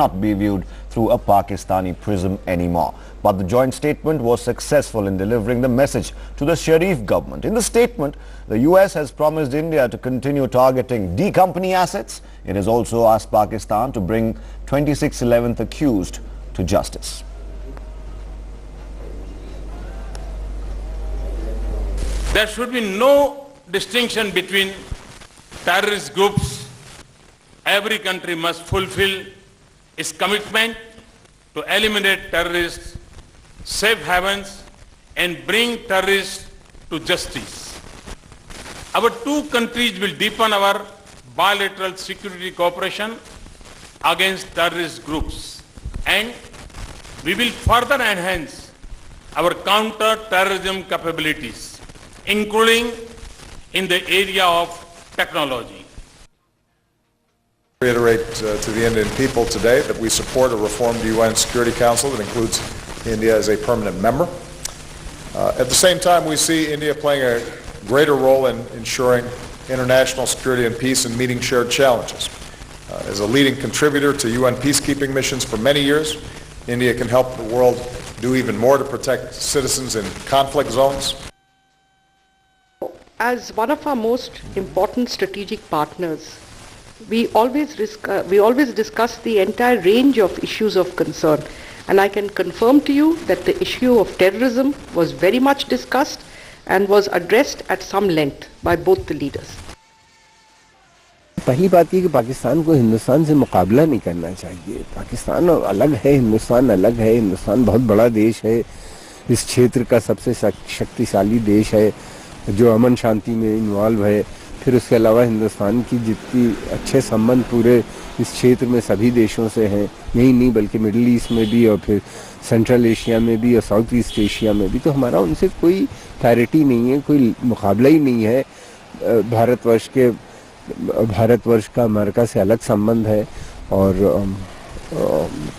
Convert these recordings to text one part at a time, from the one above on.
not be viewed through a Pakistani prism anymore. But the joint statement was successful in delivering the message to the Sharif government. In the statement, the US has promised India to continue targeting D company assets. It has also asked Pakistan to bring 26 11th accused to justice. There should be no distinction between terrorist groups. Every country must fulfill its commitment to eliminate terrorists, safe havens, and bring terrorists to justice. Our two countries will deepen our bilateral security cooperation against terrorist groups, and we will further enhance our counter-terrorism capabilities, including in the area of technology. Reiterate to the Indian people today that we support a reformed UN Security Council that includes India as a permanent member. At the same time, we see India playing a greater role in ensuring international security and peace and meeting shared challenges. As a leading contributor to UN peacekeeping missions for many years, India can help the world do even more to protect citizens in conflict zones. As one of our most important strategic partners, we always discuss the entire range of issues of concern. And I can confirm to you that the issue of terrorism was very much discussed and was addressed at some length by both the leaders. पहली बात ये कि पाकिस्तान को हिंदुस्तान से मुकाबला नहीं करना चाहिए। पाकिस्तान अलग है, हिंदुस्तान अलग है। हिंदुस्तान बहुत बड़ा देश है, इस क्षेत्र का सबसे शक्तिशाली देश है जो अमन शांति में इन्वॉल्व है। फिर उसके अलावा हिंदुस्तान की जितनी अच्छे संबंध पूरे इस क्षेत्र में सभी देशों से हैं, यही नहीं बल्कि मिडिल ईस्ट में भी और फिर सेंट्रल एशिया में भी और साउथ ईस्ट एशिया में भी, तो हमारा उनसे कोई पैरिटी नहीं है, कोई मुकाबला ही नहीं है। भारतवर्ष का अमेरिका से अलग संबंध है और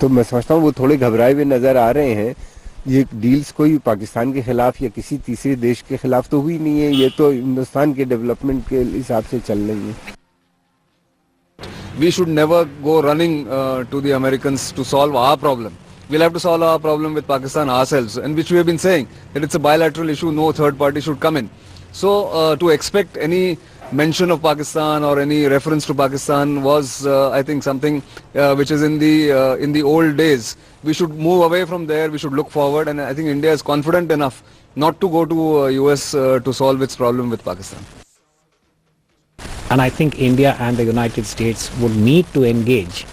तो मैं समझता हूँ वो थोड़े घबराए हुए नज़र आ रहे हैं। ये डील्स कोई पाकिस्तान के खिलाफ या किसी तीसरे देश के खिलाफ तो हुई नहीं है, ये तो हिंदुस्तान के डेवलपमेंट के हिसाब से चल रही है। We should never go running to the Americans to solve our problem. We'll have to solve our problem with Pakistan ourselves, and which we have been saying that it's a bilateral issue, no third party should come in. So to expect any mention of Pakistan or any reference to Pakistan was I think something which is in the old days. We should move away from there, we should look forward, and I think India is confident enough not to go to US to solve its problem with Pakistan. And I think India and the United States would need to engage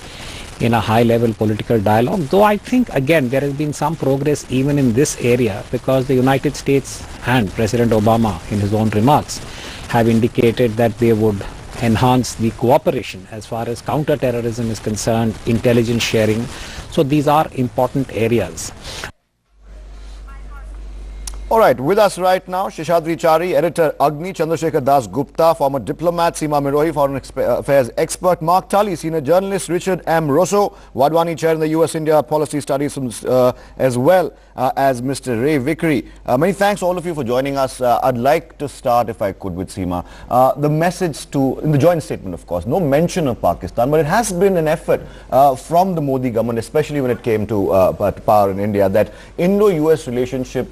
in a high-level political dialogue, though I think again there has been some progress even in this area, because the United States and President Obama in his own remarks have indicated that they would enhance the cooperation as far as counter-terrorism is concerned, intelligence sharing. So these are important areas. All right, with us right now, Sheshadri Chari, editor Agni, Chandrasekhar Das Gupta, former diplomat, Seema Sirohi, foreign affairs expert, Mark Tully, senior journalist, Richard M. Rosso, Wadhwani chair in the US-India policy studies as well as Mr. Ray Vikri. Many thanks all of you for joining us. I'd like to start, if I could, with Seema. The message in the joint statement, of course, no mention of Pakistan, but it has been an effort from the Modi government, especially when it came to power in India, that Indo-US relationship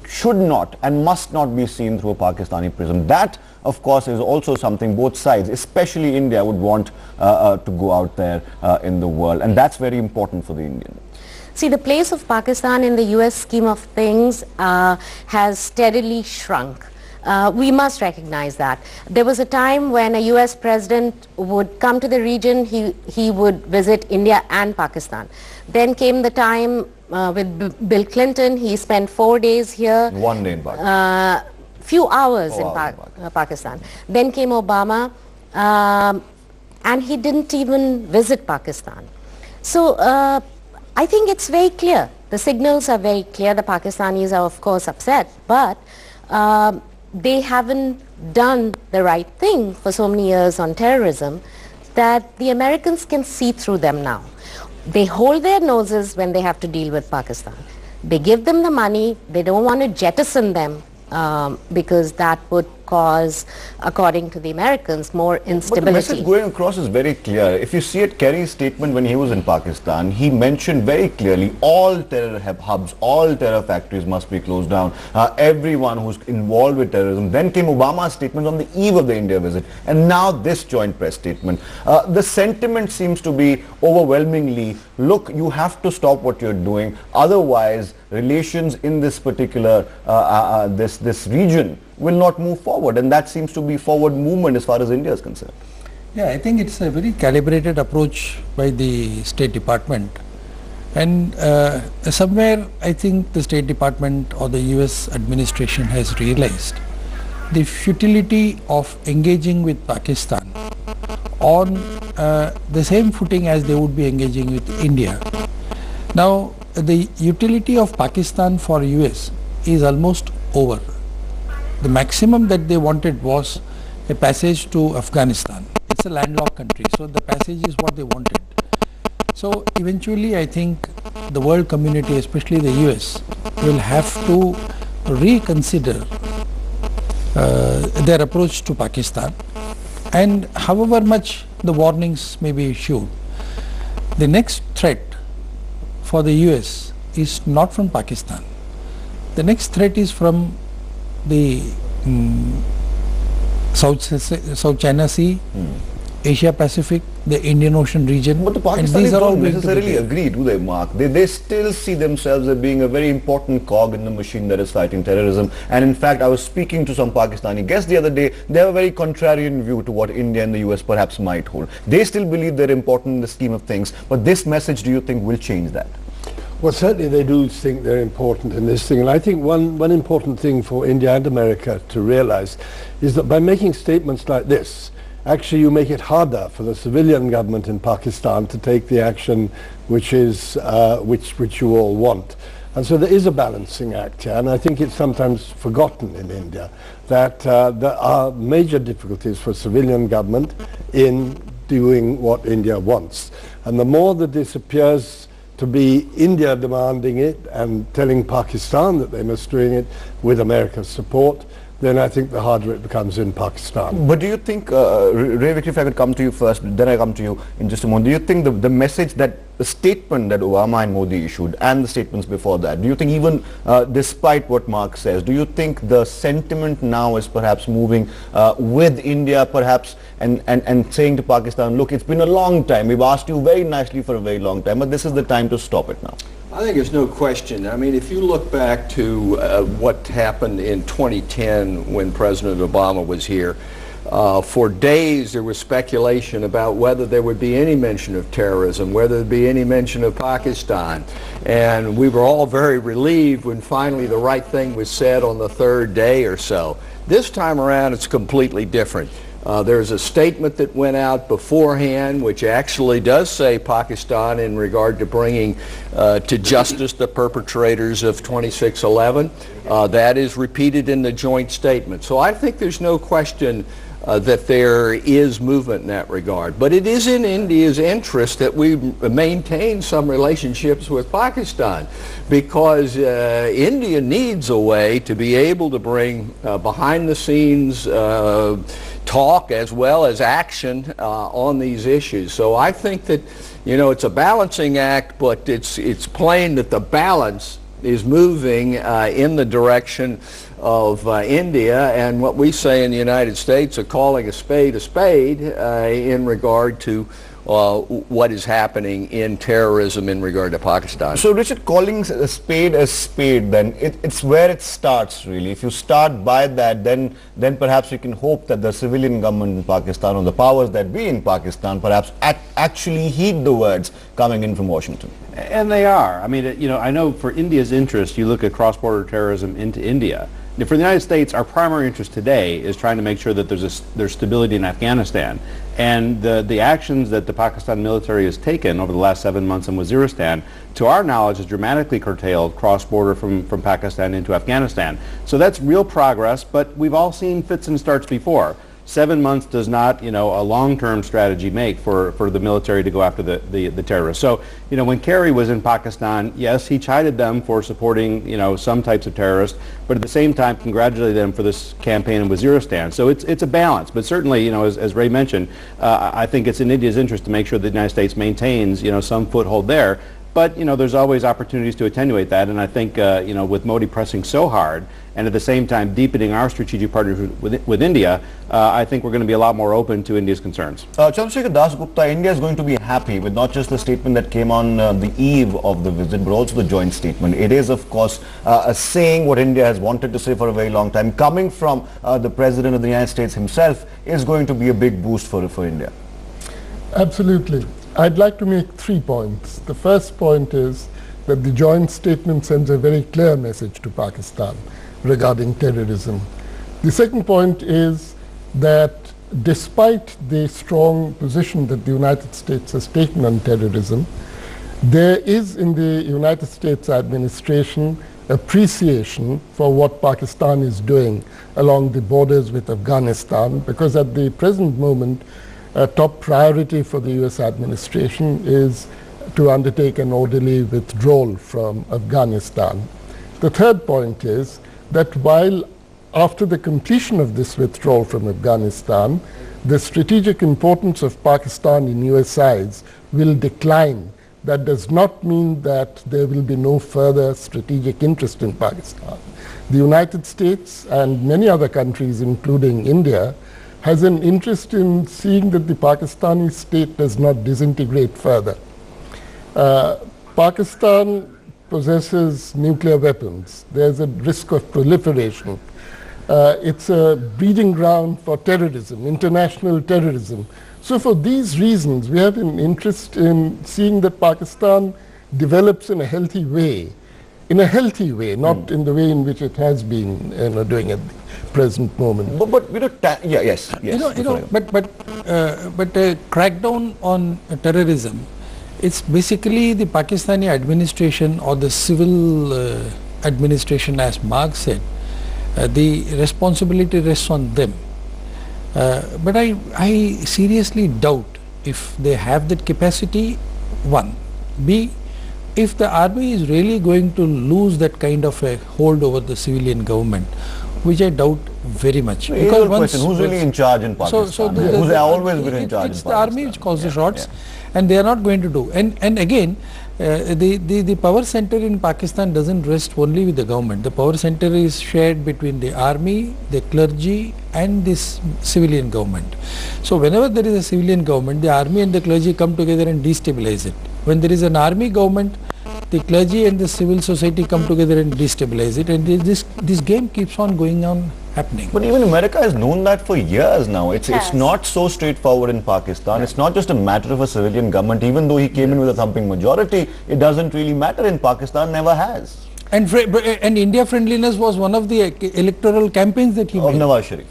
should not and must not be seen through a Pakistani prism. That, of course, is also something both sides, especially India, would want to go out there in the world. And that's very important for the Indian. See, the place of Pakistan in the US scheme of things has steadily shrunk. We must recognize that. There was a time when a US president would come to the region, he would visit India and Pakistan. Then came the time with Bill Clinton, he spent 4 days here. 1 day in Pakistan. Few hours in Pakistan. Then came Obama, and he didn't even visit Pakistan. So I think it's very clear. The signals are very clear. The Pakistanis are of course upset, but they haven't done the right thing for so many years on terrorism that the Americans can see through them now. They hold their noses when they have to deal with Pakistan. They give them the money. They don't want to jettison them because that would cause, according to the Americans, more But the instability. message going across is very clear. If you see at Kerry's statement when he was in Pakistan, he mentioned very clearly all terror hubs, all terror factories must be closed down. Everyone who's involved with terrorism. Then came Obama's statement on the eve of the India visit, and now this joint press statement. The sentiment seems to be overwhelmingly, look, you have to stop what you're doing, otherwise relations in this particular this region will not move forward, and that seems to be forward movement as far as India is concerned. Yeah, I think it's a very calibrated approach by the State Department, and somewhere I think the State Department or the US administration has realized the futility of engaging with Pakistan on the same footing as they would be engaging with India. Now, the utility of Pakistan for US is almost over. The maximum that they wanted was a passage to Afghanistan. It's a landlocked country, so the passage is what they wanted. So eventually I think the world community, especially the US, will have to reconsider their approach to Pakistan, and however much the warnings may be issued, the next threat for the US is not from Pakistan. The next threat is from the South China Sea, Asia Pacific, the Indian Ocean region. But the Pakistanis don't necessarily agree, do they, Mark? They still see themselves as being a very important cog in the machine that is fighting terrorism. And in fact, I was speaking to some Pakistani guests the other day. They have a very contrarian view to what India and the US perhaps might hold. They still believe they're important in the scheme of things. But this message, do you think, will change that? Well, certainly they do think they're important in this thing. And I think one important thing for India and America to realize is that by making statements like this, actually you make it harder for the civilian government in Pakistan to take the action which is which you all want. And so there is a balancing act here, and I think it's sometimes forgotten in India that there are major difficulties for civilian government in doing what India wants. And the more that this appears to be India demanding it and telling Pakistan that they must doing it with America's support, then I think the harder it becomes in Pakistan. But do you think, Ravik, if I could come to you first, then I come to you in just a moment, do you think the message that, the statement that Obama and Modi issued and the statements before that, do you think even despite what Mark says, do you think the sentiment now is perhaps moving with India perhaps and saying to Pakistan, look, it's been a long time, we've asked you very nicely for a very long time, but this is the time to stop it now? I think there's no question. I mean, if you look back to what happened in 2010 when President Obama was here, for days there was speculation about whether there would be any mention of terrorism, whether there would be any mention of Pakistan. And we were all very relieved when finally the right thing was said on the third day or so. This time around it's completely different. There's a statement that went out beforehand which actually does say Pakistan in regard to bringing to justice the perpetrators of 26/11. That is repeated in the joint statement. So I think there's no question that there is movement in that regard. But it is in India's interest that we maintain some relationships with Pakistan, because India needs a way to be able to bring behind-the-scenes talk as well as action on these issues. So I think that, you know, it's a balancing act, but it's plain that the balance is moving in the direction of India, and what we say in the United States are calling a spade in regard to what is happening in terrorism in regard to Pakistan. So Richard, calling a spade then, it's where it starts really. If you start by that, then perhaps you can hope that the civilian government in Pakistan or the powers that be in Pakistan perhaps actually heed the words coming in from Washington. And they are. I mean, you know, I know for India's interest, you look at cross-border terrorism into India. For the United States, our primary interest today is trying to make sure that there's stability in Afghanistan. And the actions that the Pakistan military has taken over the last 7 months in Waziristan, to our knowledge, has dramatically curtailed cross-border from Pakistan into Afghanistan. So that's real progress, but we've all seen fits and starts before. 7 months does not, a long-term strategy make for the military to go after the terrorists. So, when Kerry was in Pakistan, yes, he chided them for supporting, some types of terrorists, but at the same time congratulated them for this campaign in Waziristan. So it's a balance. But certainly, as Ray mentioned, I think it's in India's interest to make sure the United States maintains, some foothold there. But, there's always opportunities to attenuate that, and I think, with Modi pressing so hard, and at the same time deepening our strategic partnership with India, I think we're going to be a lot more open to India's concerns. Chandrasekhar Das Gupta, India is going to be happy with not just the statement that came on the eve of the visit, but also the joint statement. It is, of course, saying what India has wanted to say for a very long time. Coming from the President of the United States himself is going to be a big boost for India. Absolutely. I'd like to make 3 points. The first point is that the joint statement sends a very clear message to Pakistan regarding terrorism. The second point is that despite the strong position that the United States has taken on terrorism, there is in the United States administration appreciation for what Pakistan is doing along the borders with Afghanistan, because at the present moment, a top priority for the US administration is to undertake an orderly withdrawal from Afghanistan. The third point is that while after the completion of this withdrawal from Afghanistan, the strategic importance of Pakistan in US eyes will decline. That does not mean that there will be no further strategic interest in Pakistan. The United States and many other countries, including India, has an interest in seeing that the Pakistani state does not disintegrate further. Pakistan possesses nuclear weapons. There's a risk of proliferation. It's a breeding ground for terrorism, international terrorism. So for these reasons, we have an interest in seeing that Pakistan develops in a healthy way, not in the way in which it has been doing at the present moment. But we don't. Yes. But a crackdown on terrorism, it's basically the Pakistani administration or the civil administration, as Mark said. The responsibility rests on them. But I seriously doubt if they have that capacity, one. B, if the army is really going to lose that kind of a hold over the civilian government, which I doubt very much. Because question, who's really in charge in Pakistan? Who's always been in charge in Pakistan? It's the army which calls the shots, and they are not going to do. And again, the power center in Pakistan doesn't rest only with the government. The power center is shared between the army, the clergy, and this civilian government. So whenever there is a civilian government, the army and the clergy come together and destabilize it. When there is an army government, the clergy and the civil society come together and destabilize it, and this game keeps on going on happening. But even America has known that for years now. It's not so straightforward in Pakistan. It's not just a matter of a civilian government. Even though he came in with a thumping majority, it doesn't really matter in Pakistan, never has. And India friendliness was one of the electoral campaigns that he made. Of Nawaz Sharif.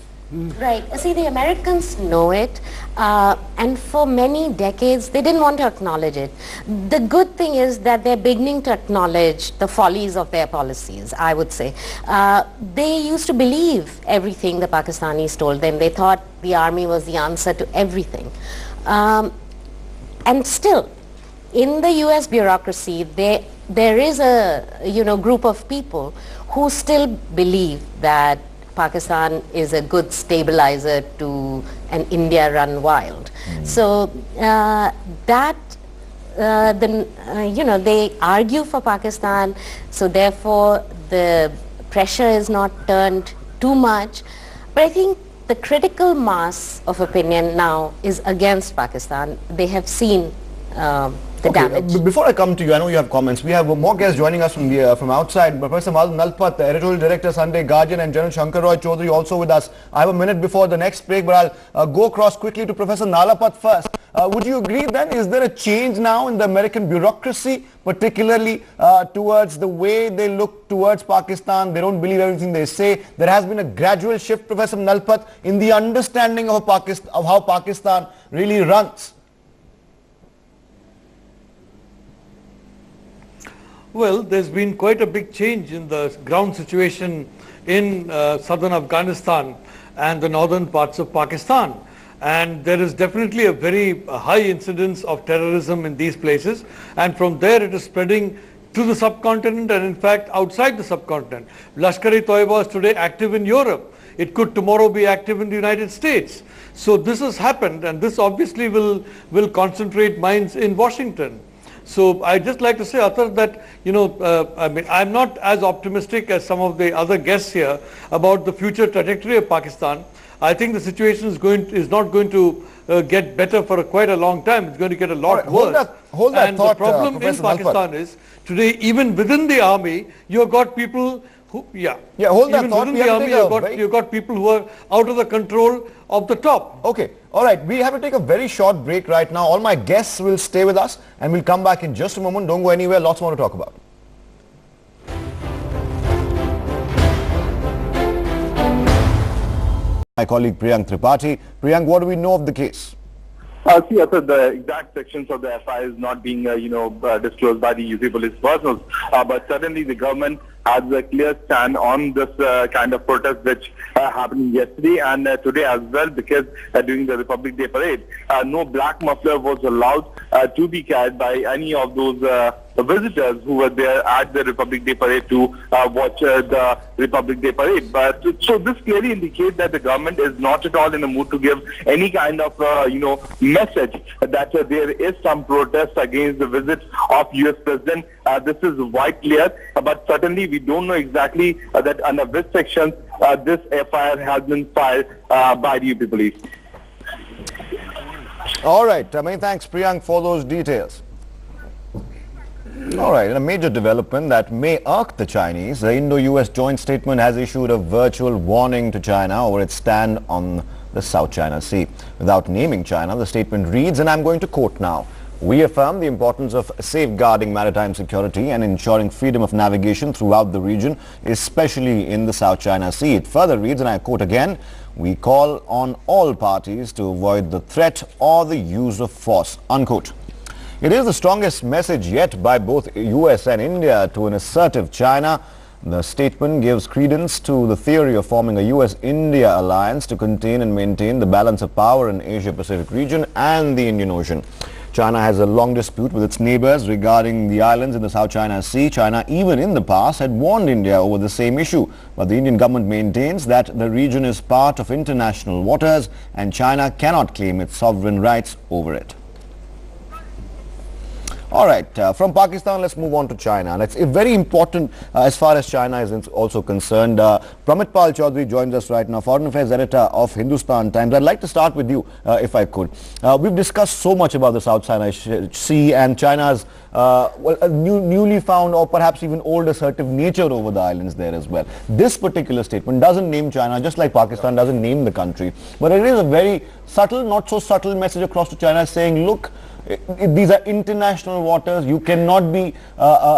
Right. See, the Americans know it, and for many decades they didn't want to acknowledge it. The good thing is that they're beginning to acknowledge the follies of their policies, I would say. They used to believe everything the Pakistanis told them. They thought the army was the answer to everything. And still, in the US bureaucracy, there is a group of people who still believe that Pakistan is a good stabilizer to an India run wild. So they argue for Pakistan, so therefore the pressure is not turned too much. But I think the critical mass of opinion now is against Pakistan. They have seen the damage. Before I come to you, I know you have comments. We have more guests joining us from outside. Professor Madhu Nalpat, the editorial director, Sunday Guardian, and General Shankar Roy Chaudhary also with us. I have a minute before the next break, but I'll go across quickly to Professor Nalapat first. Would you agree then, is there a change now in the American bureaucracy, particularly towards the way they look towards Pakistan? They don't believe everything they say. There has been a gradual shift, Professor Nalpat, in the understanding of how Pakistan really runs. Well, there's been quite a big change in the ground situation in southern Afghanistan, and the northern parts of Pakistan. And there is definitely a very high incidence of terrorism in these places, and from there it is spreading to the subcontinent and in fact outside the subcontinent. Lashkar-e-Toiba is today active in Europe. It could tomorrow be active in the United States. So this has happened, and this obviously will concentrate minds in Washington. So I'd just like to say, Athar, that, I mean, I'm not as optimistic as some of the other guests here about the future trajectory of Pakistan. I think the situation is not going to get better for quite a long time. It's going to get a lot worse. Hold that and thought, the problem in Professor Pakistan is, today, even within the army, you've got people who, hold that even thought. within the army, you've got people who are out of the control of the top. Okay, all right. We have to take a very short break right now. All my guests will stay with us, and we'll come back in just a moment. Don't go anywhere. Lots more to talk about. My colleague Priyank Tripathi. Priyank, what do we know of the case? See, Arthur, the exact sections of the FIR is not being, disclosed by the UP police personnel, but certainly the government has a clear stand on this kind of protest which happened yesterday and today as well, because during the Republic Day parade, no black muffler was allowed to be carried by any of those visitors who were there at the Republic Day parade to watch the Republic Day parade. But so this clearly indicates that the government is not at all in the mood to give any kind of message that there is some protest against the visit of US President. This is quite clear, but certainly we don't know exactly that under which section this FIR has been filed by the UP police. All right, many thanks, Priyank, for those details. All right, in a major development that may irk the Chinese, the Indo-US joint statement has issued a virtual warning to China over its stand on the South China Sea. Without naming China, the statement reads, and I'm going to quote now, "We affirm the importance of safeguarding maritime security and ensuring freedom of navigation throughout the region, especially in the South China Sea." It further reads, and I quote again, "We call on all parties to avoid the threat or the use of force," unquote. It is the strongest message yet by both US and India to an assertive China. The statement gives credence to the theory of forming a US-India alliance to contain and maintain the balance of power in Asia-Pacific region and the Indian Ocean. China has a long dispute with its neighbors regarding the islands in the South China Sea. China, even in the past, had warned India over the same issue. But the Indian government maintains that the region is part of international waters and China cannot claim its sovereign rights over it. All right, from Pakistan, let's move on to China. And it's very important as far as China is also concerned. Pramit Pal Chaudhary joins us right now, Foreign Affairs Editor of Hindustan Times. I'd like to start with you, if I could. We've discussed so much about the South China Sea and China's newly found or perhaps even old assertive nature over the islands there as well. This particular statement doesn't name China, just like Pakistan doesn't name the country. But it is a very subtle, not so subtle message across to China saying, look, these are international waters. You cannot be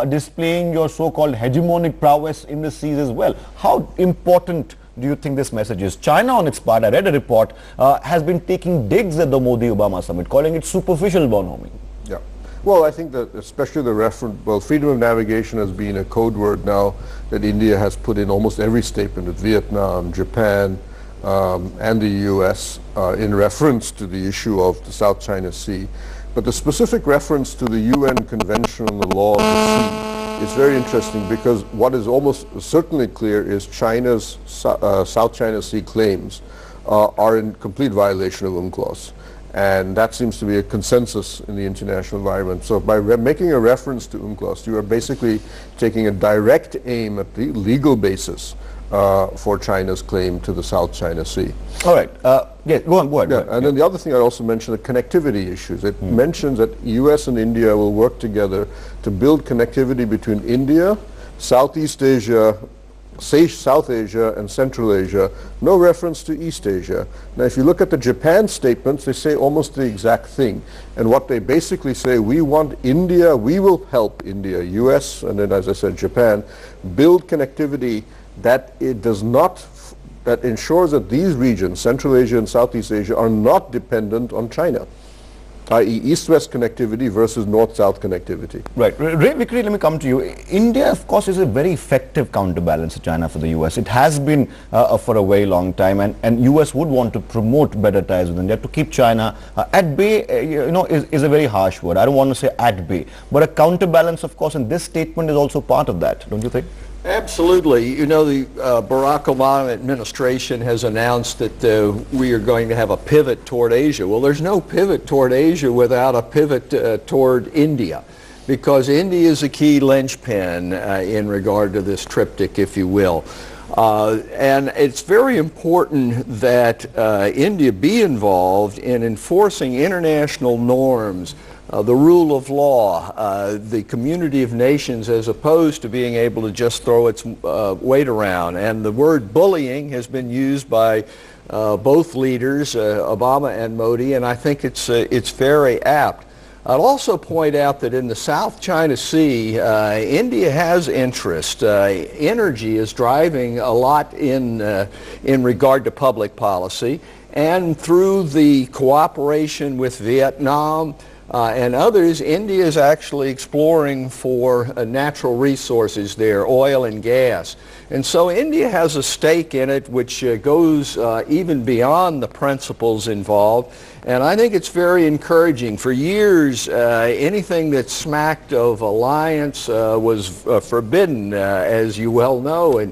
displaying your so-called hegemonic prowess in the seas as well. How important do you think this message is? China, on its part, I read a report, has been taking digs at the Modi-Obama summit, calling it superficial bonhoming. Yeah. Well, I think that especially the reference, freedom of navigation has been a code word now that India has put in almost every statement with Vietnam, Japan, and the US in reference to the issue of the South China Sea. But the specific reference to the UN Convention on the Law of the Sea is very interesting, because what is almost certainly clear is China's South China Sea claims are in complete violation of UNCLOS. And that seems to be a consensus in the international environment. So by making a reference to UNCLOS, you are basically taking a direct aim at the legal basis for China's claim to the South China Sea. All right. Yeah, go on. And then the other thing I also mentioned, the connectivity issues. It mentions that US and India will work together to build connectivity between India, Southeast Asia, South Asia, and Central Asia. No reference to East Asia. Now, if you look at the Japan statements, they say almost the exact thing. And what they basically say, we want India, we will help India, US, and then, as I said, Japan, build connectivity that it does not, that ensures that these regions, Central Asia and Southeast Asia, are not dependent on China. i.e. east-west connectivity versus north-south connectivity. Right. Ray Vikri, let me come to you. India, of course, is a very effective counterbalance to China for the US. It has been for a very long time, and US would want to promote better ties with India to keep China at bay, is a very harsh word. I don't want to say at bay, but a counterbalance, of course, and this statement is also part of that, don't you think? Absolutely. You know, the Barack Obama administration has announced that we are going to have a pivot toward Asia. Well, there's no pivot toward Asia without a pivot toward India, because India is a key linchpin in regard to this triptych, if you will. And it's very important that India be involved in enforcing international norms, the rule of law, the community of nations, as opposed to being able to just throw its weight around. And the word bullying has been used by both leaders, Obama and Modi, and I think it's very apt. I'd also point out that in the South China Sea, India has interest. Energy is driving a lot in regard to public policy, and through the cooperation with Vietnam and others, India is actually exploring for natural resources there, oil and gas. And so India has a stake in it which goes even beyond the principles involved. And I think it's very encouraging. For years, anything that smacked of alliance was forbidden, as you well know, in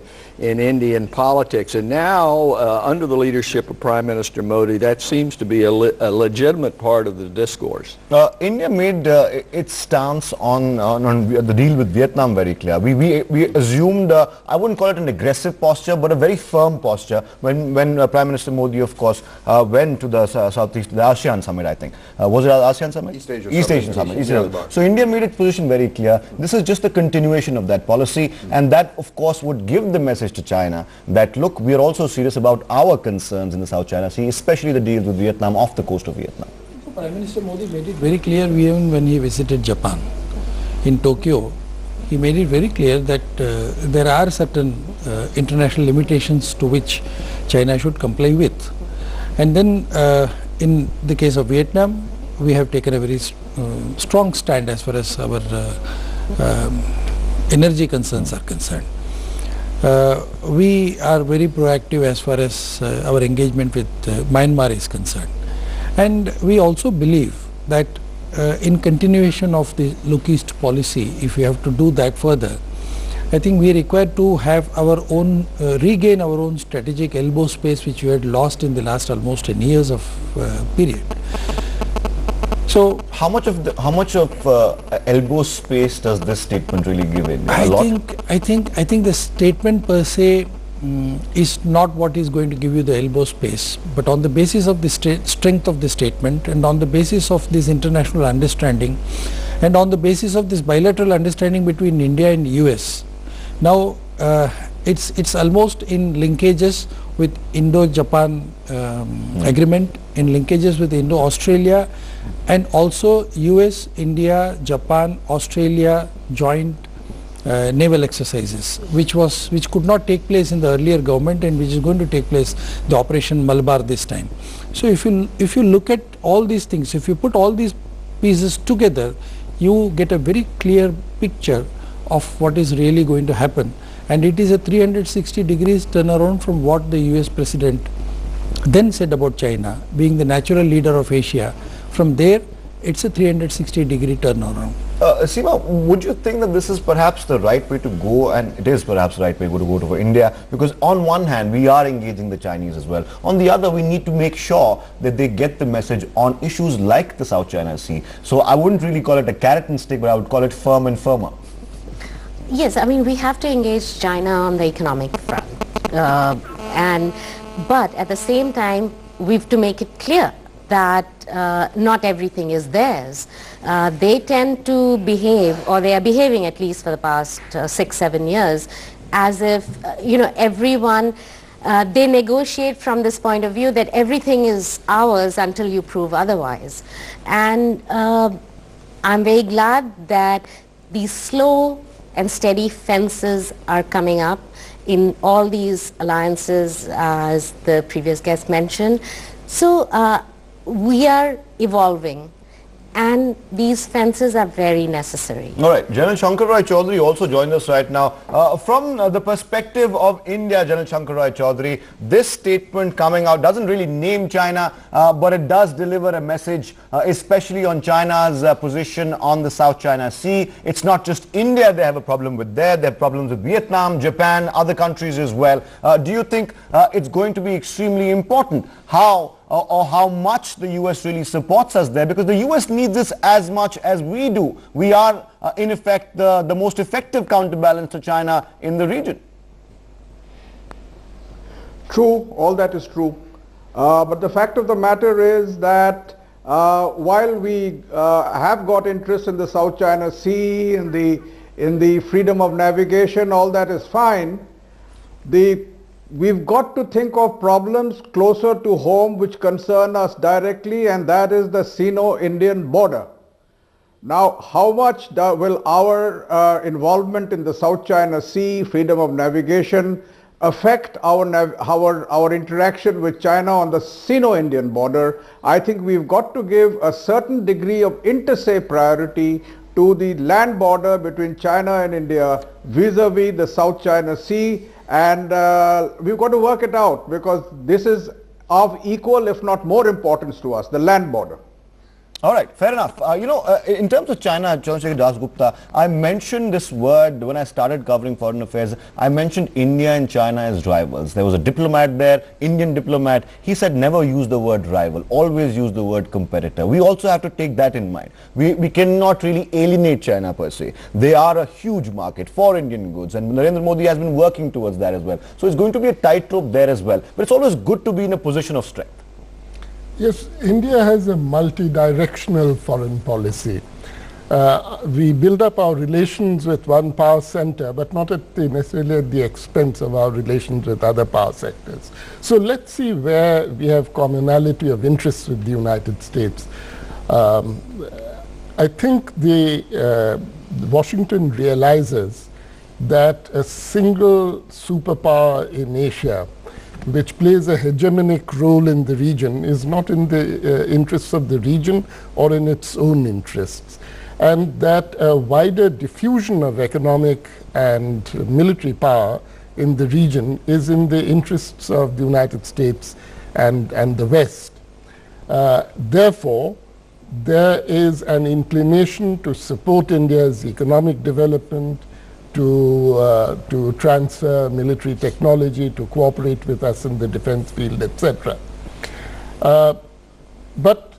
Indian politics. And now, under the leadership of Prime Minister Modi, that seems to be a legitimate part of the discourse. India made its stance on the deal with Vietnam very clear. We assumed, I wouldn't call it an aggressive posture, but a very firm posture when Prime Minister Modi, of course, went to the Southeast, the ASEAN summit, I think. Was it ASEAN summit? East Asian Summit. So India made its position very clear. This is just a continuation of that policy, and that, of course, would give the message to China that, look, we are also serious about our concerns in the South China Sea, especially the deals with Vietnam, off the coast of Vietnam. Prime Minister Modi made it very clear even when he visited Japan in Tokyo. He made it very clear that there are certain international limitations to which China should comply with. And then in the case of Vietnam, we have taken a very strong stand as far as our energy concerns are concerned. We are very proactive as far as our engagement with Myanmar is concerned. And we also believe that in continuation of the Look East policy, if we have to do that further, I think we require to have our own, regain our own strategic elbow space which we had lost in the last almost 10 years of period. So how much of elbow space does this statement really give in? I think the statement per se is not what is going to give you the elbow space, but on the basis of the strength of the statement, and on the basis of this international understanding, and on the basis of this bilateral understanding between India and US. Now it's almost in linkages with Indo-Japan agreement, in linkages with Indo-Australia, and also US, India, Japan, Australia joint naval exercises, which could not take place in the earlier government, and which is going to take place, the Operation Malabar this time. So if you look at all these things, if you put all these pieces together, you get a very clear picture of what is really going to happen, and it is a 360 degrees turnaround from what the US President then said about China being the natural leader of Asia. From there, it's a 360 degree turnaround. Seema, would you think that this is perhaps the right way to go, and it is perhaps the right way to go for India, because on one hand we are engaging the Chinese as well, on the other we need to make sure that they get the message on issues like the South China Sea. So I wouldn't really call it a carrot and stick, but I would call it firm and firmer. Yes, I mean, we have to engage China on the economic front, but at the same time we have to make it clear that not everything is theirs. They tend to behave, or they are behaving at least for the past 6-7 years, as if everyone, they negotiate from this point of view that everything is ours until you prove otherwise. And I'm very glad that these slow and steady fences are coming up in all these alliances, as the previous guest mentioned. So we are evolving, and these fences are very necessary. All right, General Shankar Rai Chaudhary also joined us right now. From the perspective of India, General Shankar Rai Chaudhary, this statement coming out doesn't really name China, but it does deliver a message, especially on China's position on the South China Sea. It's not just India they have a problem with there. They have problems with Vietnam, Japan, other countries as well. Do you think it's going to be extremely important how much the US really supports us there? Because the US needs this as much as we do. We are, in effect, the most effective counterbalance to China in the region. True, all that is true. But the fact of the matter is that while we have got interest in the South China Sea, in the freedom of navigation, all that is fine. We've got to think of problems closer to home which concern us directly, and that is the Sino-Indian border. Now, how much will our involvement in the South China Sea, freedom of navigation, affect our interaction with China on the Sino-Indian border? I think we've got to give a certain degree of inter se priority to the land border between China and India vis-a-vis the South China Sea. And we've got to work it out, because this is of equal, if not more, importance to us, the land border. All right, fair enough. In terms of China, Chandrasekhar Das Gupta, I mentioned this word when I started covering foreign affairs. I mentioned India and China as rivals. There was a diplomat there, Indian diplomat. He said never use the word rival, always use the word competitor. We also have to take that in mind. We cannot really alienate China per se. They are a huge market for Indian goods, and Narendra Modi has been working towards that as well. So it's going to be a tightrope there as well. But it's always good to be in a position of strength. Yes, India has a multi-directional foreign policy. We build up our relations with one power center, but not necessarily at the expense of our relations with other power sectors. So let's see where we have commonality of interests with the United States. I think Washington realizes that a single superpower in Asia, which plays a hegemonic role in the region, is not in the interests of the region or in its own interests. And that a wider diffusion of economic and military power in the region is in the interests of the United States and the West. Therefore, there is an inclination to support India's economic development, to transfer military technology, to cooperate with us in the defense field, etc. But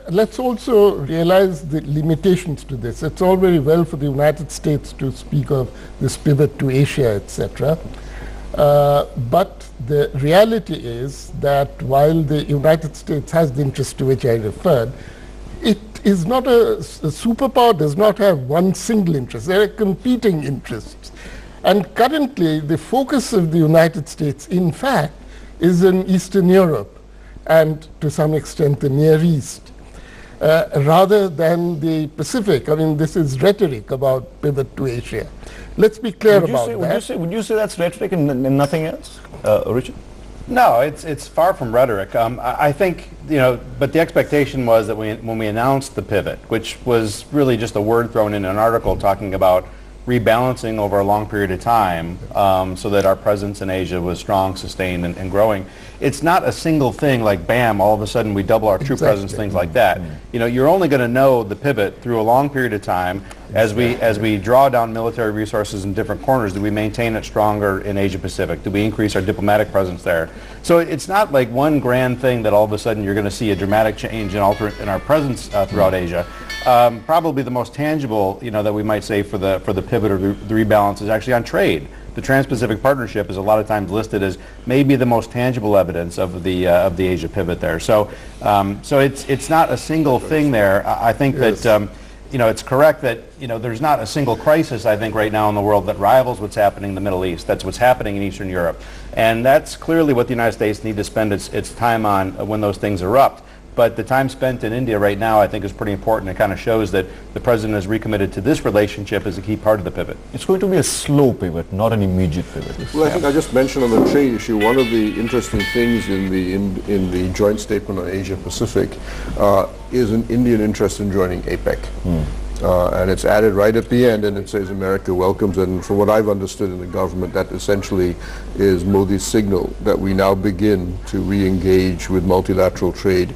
let's also realize the limitations to this. It's all very well for the United States to speak of this pivot to Asia, etc. But the reality is that while the United States has the interest to which I referred, it is not a superpower does not have one single interest. There are competing interests. And currently, the focus of the United States, in fact, is in Eastern Europe and to some extent the Near East, rather than the Pacific. I mean, this is rhetoric about pivot to Asia. Let's be clear about that. Would you say that's rhetoric and nothing else, Richard? No, it's far from rhetoric. I think, but the expectation was that when we announced the pivot, which was really just a word thrown in an article talking about rebalancing over a long period of time so that our presence in Asia was strong, sustained, and growing. It's not a single thing like, bam, all of a sudden we double our troop presence, things like that. You're only going to know the pivot through a long period of time as we draw down military resources in different corners. Do we maintain it stronger in Asia Pacific? Do we increase our diplomatic presence there? So it's not like one grand thing that all of a sudden you're going to see a dramatic change in our presence throughout Asia. Probably the most tangible, that we might say for the pivot or the rebalance is actually on trade. The Trans-Pacific Partnership is a lot of times listed as maybe the most tangible evidence of the Asia pivot there. So it's not a single thing there. I think that it's correct that there's not a single crisis, I think, right now in the world that rivals what's happening in the Middle East. That's what's happening in Eastern Europe, and that's clearly what the United States need to spend its time on when those things erupt. but the time spent in India right now I think is pretty important. It kind of shows that the president is recommitted to this relationship as a key part of the pivot. It's going to be a slow pivot, not an immediate pivot. Well, I think I just mentioned on the trade issue, one of the interesting things in the joint statement on Asia Pacific is an Indian interest in joining APEC. And it's added right at the end, and it says America welcomes it. And from what I've understood in the government, that essentially is Modi's signal that we now begin to re-engage with multilateral trade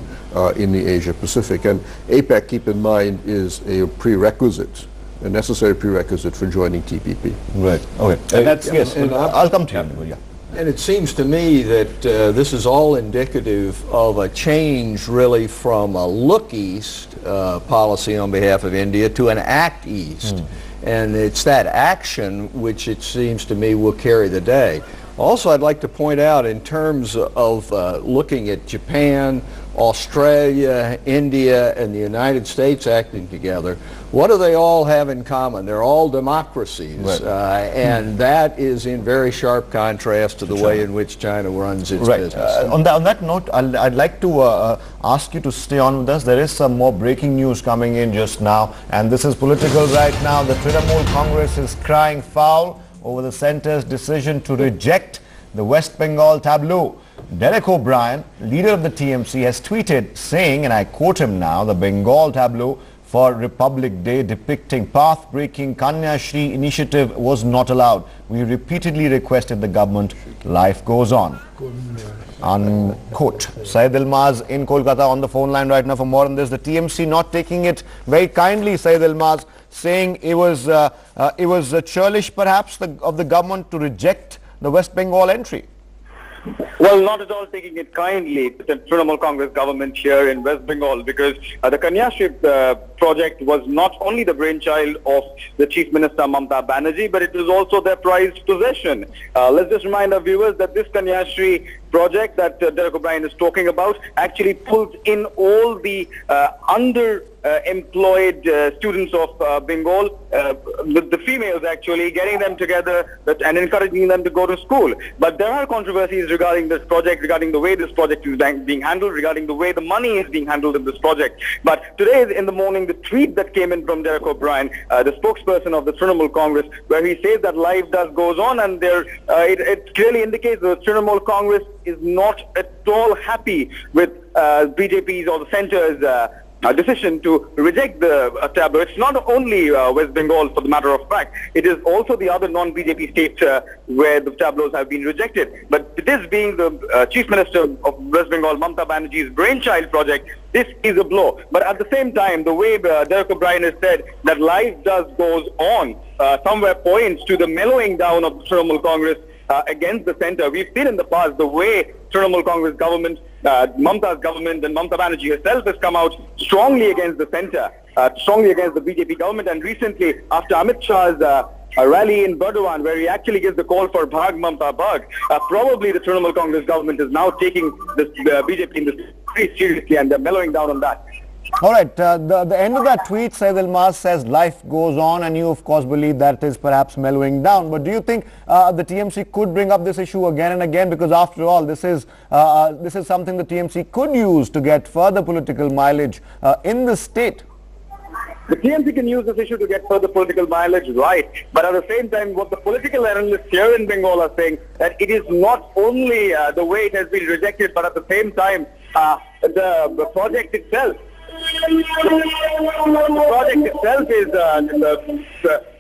in the Asia Pacific. And APEC, keep in mind, is a prerequisite, a necessary prerequisite for joining TPP. Right. Okay. And that's, yes. I'll come to you. Yeah. And it seems to me that this is all indicative of a change really from a look east policy on behalf of India to an act east. And it's that action which it seems to me will carry the day. Also, I'd like to point out in terms of looking at Japan, Australia, India, and the United States acting together, what do they all have in common? They're all democracies, right. And that is in very sharp contrast to the way in which China runs its business. On that note, I'd like to ask you to stay on with us. There is some more breaking news coming in just now, and this is political right now. The Trinamool Congress is crying foul over the centre's decision to reject the West Bengal tableau. Derek O'Brien, leader of the TMC, has tweeted saying, and I quote him now, the Bengal tableau for Republic Day depicting path-breaking Kanya Shri initiative was not allowed. We repeatedly requested the government. Life goes on. Unquote. Syed Ilmaz in Kolkata on the phone line right now for more on this. The TMC not taking it very kindly, Syed Ilmaz, saying it was churlish perhaps of the government to reject the West Bengal entry. Well, not at all taking it kindly, the Trinamool Congress government here in West Bengal, because the Kanyashri project was not only the brainchild of the Chief Minister Mamata Banerjee, but it was also their prized possession. Let's just remind our viewers that this Kanyashri project that Derek O'Brien is talking about actually pulls in all the underemployed students of Bengal, with the females actually, getting them together and encouraging them to go to school. But there are controversies regarding this project, regarding the way this project is being handled, regarding the way the money is being handled in this project. But today in the morning, the tweet that came in from Derek O'Brien, the spokesperson of the Trinamool Congress, where he says that life goes on, and it clearly indicates that the Trinamool Congress is not at all happy with BJP's or the centre's decision to reject the tableau. It's not only West Bengal, for the matter of fact. It is also the other non-BJP states where the tableaus have been rejected. But this being the Chief Minister of West Bengal, Mamata Banerjee's brainchild project, this is a blow. But at the same time, the way Derek O'Brien has said that life goes on, somewhere points to the mellowing down of the Trinamool Congress against the centre. We've seen in the past the way Trinamool Congress government, Mamata's government and Mamata Banerjee herself has come out strongly against the centre, strongly against the BJP government. And recently, after Amit Shah's rally in Burdwan, where he actually gives the call for Bhag Mamata Bhag, probably the Trinamool Congress government is now taking this BJP in this very seriously, and they're mellowing down on that. All right, the end of that tweet, Syed Ilmaz says life goes on, and you of course believe that is perhaps mellowing down. But do you think the TMC could bring up this issue again and again? Because after all, this is something the TMC could use to get further political mileage in the state. The TMC can use this issue to get further political mileage, right? But at the same time, what the political analysts here in Bengal are saying, that it is not only the way it has been rejected, but at the same time, the project itself. The project itself is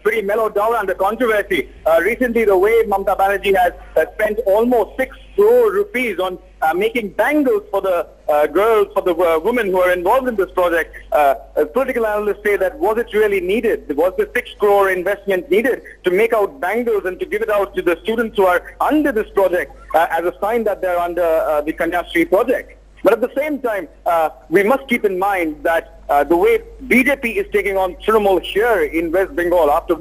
pretty mellowed down under controversy. Recently, the way Mamata Banerjee has spent almost 6 crore rupees on making bangles for the girls, for the women who are involved in this project. Political analysts say that was it really needed? Was the 6 crore investment needed to make out bangles and to give it out to the students who are under this project as a sign that they're under the Kanyashri project? But at the same time, we must keep in mind that the way BJP is taking on Trinamool here in West Bengal after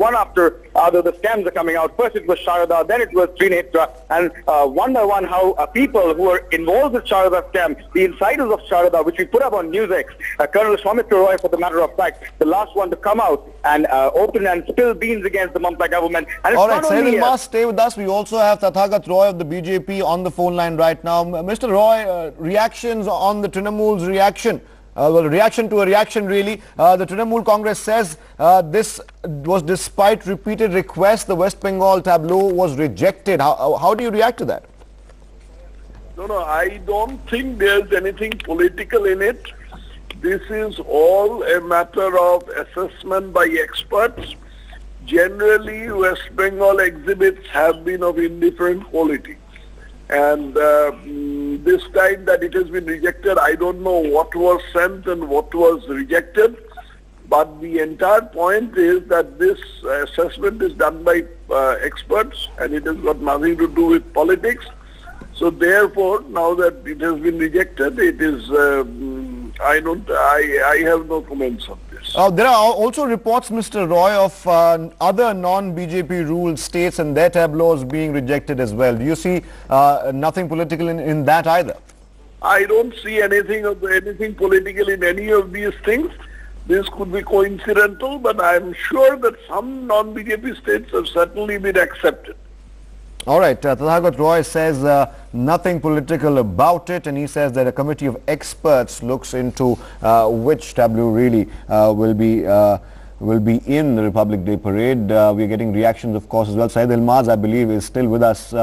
other the scams are coming out. First it was Sharada, then it was Trinetra, and one by one how people who are involved with Sharada scam, the insiders of Sharada, which we put up on NewsX, Colonel Soumitra Roy, for the matter of fact, the last one to come out and open and spill beans against the Mamata government. And all right, Said Ilmaz, stay with us. We also have Tathagat Roy of the BJP on the phone line right now. Mr. Roy, reactions on the Trinamool's reaction. Well, reaction to a reaction really. The Trinamool Congress says this was despite repeated requests, the West Bengal tableau was rejected. How do you react to that? No, I don't think there's anything political in it. This is all a matter of assessment by experts. Generally, West Bengal exhibits have been of indifferent quality. And this time that it has been rejected, I don't know what was sent and what was rejected. But the entire point is that this assessment is done by experts and it has got nothing to do with politics. So therefore, now that it has been rejected, it is, I have no comments on this. There are also reports, Mr. Roy, of other non-BJP ruled states and their tableaus being rejected as well. Do you see nothing political in that either? I don't see anything political in any of these things. This could be coincidental, but I am sure that some non-BJP states have certainly been accepted. All right, Tathagat Roy says nothing political about it, and he says that a committee of experts looks into which tableau really will be in the Republic Day parade. We are getting reactions, of course, as well. Said Ilmaz, I believe, is still with us.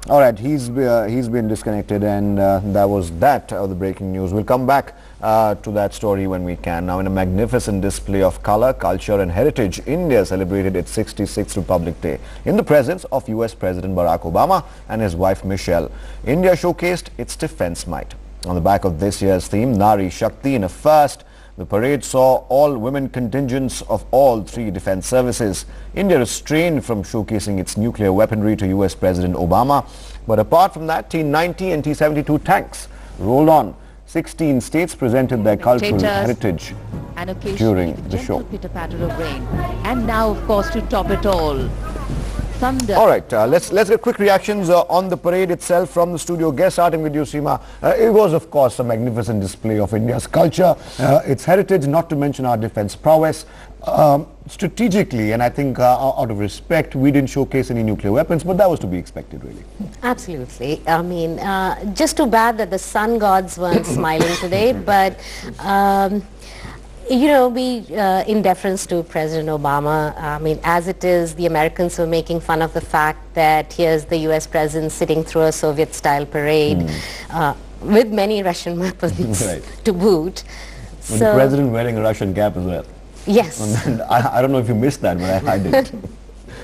All right, he's been disconnected, and that was that of the breaking news. We'll come back to that story when we can. Now, in a magnificent display of color, culture and heritage, India celebrated its 66th Republic Day in the presence of US President Barack Obama and his wife Michelle. India showcased its defense might. On the back of this year's theme, Nari Shakti, in a first, the parade saw all women contingents of all three defense services. India restrained from showcasing its nuclear weaponry to US President Obama. But apart from that, T-90 and T-72 tanks rolled on. 16 states presented their cultural heritage during the show. Pitter-patter of rain. And now, of course, to top it all, thunder. All right, let's get quick reactions on the parade itself from the studio guest, starting with you, Seema. It was, of course, a magnificent display of India's culture, its heritage, not to mention our defense prowess. Strategically, and I think out of respect, we didn't showcase any nuclear weapons, but that was to be expected, really. Absolutely. I mean, just too bad that the sun gods weren't smiling today, but you know, in deference to President Obama, I mean, as it is, the Americans were making fun of the fact that here's the US president sitting through a Soviet-style parade with many Russian weapons to boot. With the president wearing a Russian cap as well. Yes. I don't know if you missed that, but I did.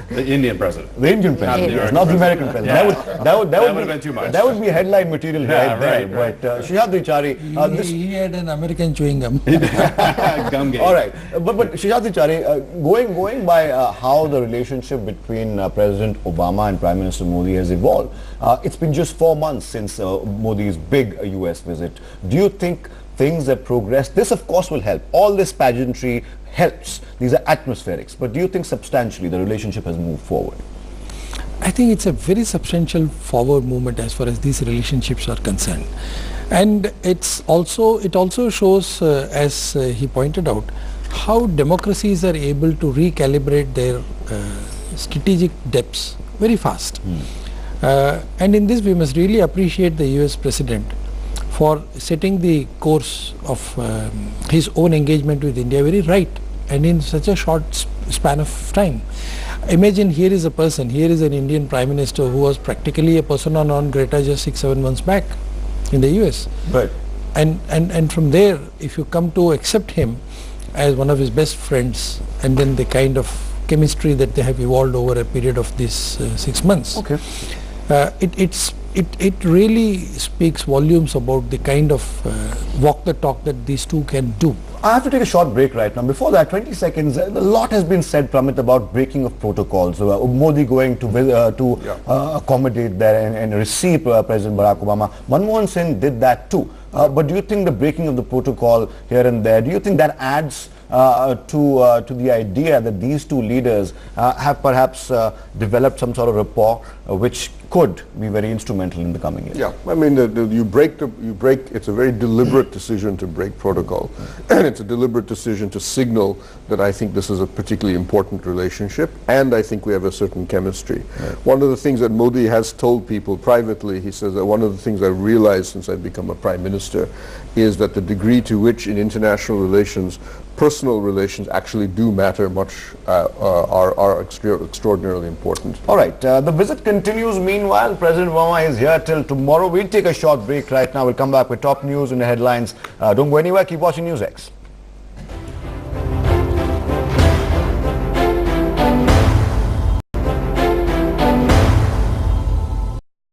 The Indian president. The Indian president, not the American president. Yeah. That would have been too much. That would be headline material right there. Right. But Sheshadri Chari, he had an American chewing gum. Gum game. All right, but Sheshadri Chari, going by how the relationship between President Obama and Prime Minister Modi has evolved, it's been just 4 months since Modi's big US visit. Do you think things have progressed? This, of course, will help. All this pageantry helps. These are atmospherics. But do you think substantially the relationship has moved forward? I think it's a very substantial forward movement as far as these relationships are concerned. And it also shows, as he pointed out, how democracies are able to recalibrate their strategic depths very fast. And in this we must really appreciate the US President for setting the course of his own engagement with India very right and in such a short span of time. Imagine here is an Indian Prime Minister who was practically a persona non grata just 6-7 months back in the US. Right. And from there, if you come to accept him as one of his best friends, and then the kind of chemistry that they have evolved over a period of these 6 months, okay. It really speaks volumes about the kind of walk the talk that these two can do. I have to take a short break right now. Before that, 20 seconds, a lot has been said, Pramit, about breaking of protocols. Modi going to accommodate there and receive President Barack Obama. Manmohan Singh did that too. But do you think the breaking of the protocol here and there, do you think that adds to the idea that these two leaders have perhaps developed some sort of rapport which could be very instrumental in the coming years? Yeah, I mean, it's a very deliberate decision to break protocol. And it's a deliberate decision to signal that I think this is a particularly important relationship, and I think we have a certain chemistry. Right. One of the things that Modi has told people privately, he says that one of the things I've realized since I've become a prime minister is that the degree to which in international relations personal relations actually do matter much, are extraordinarily important. All right, the visit continues. Meanwhile, President Obama is here till tomorrow. We'll take a short break right now. We'll come back with top news in the headlines. Don't go anywhere. Keep watching NewsX.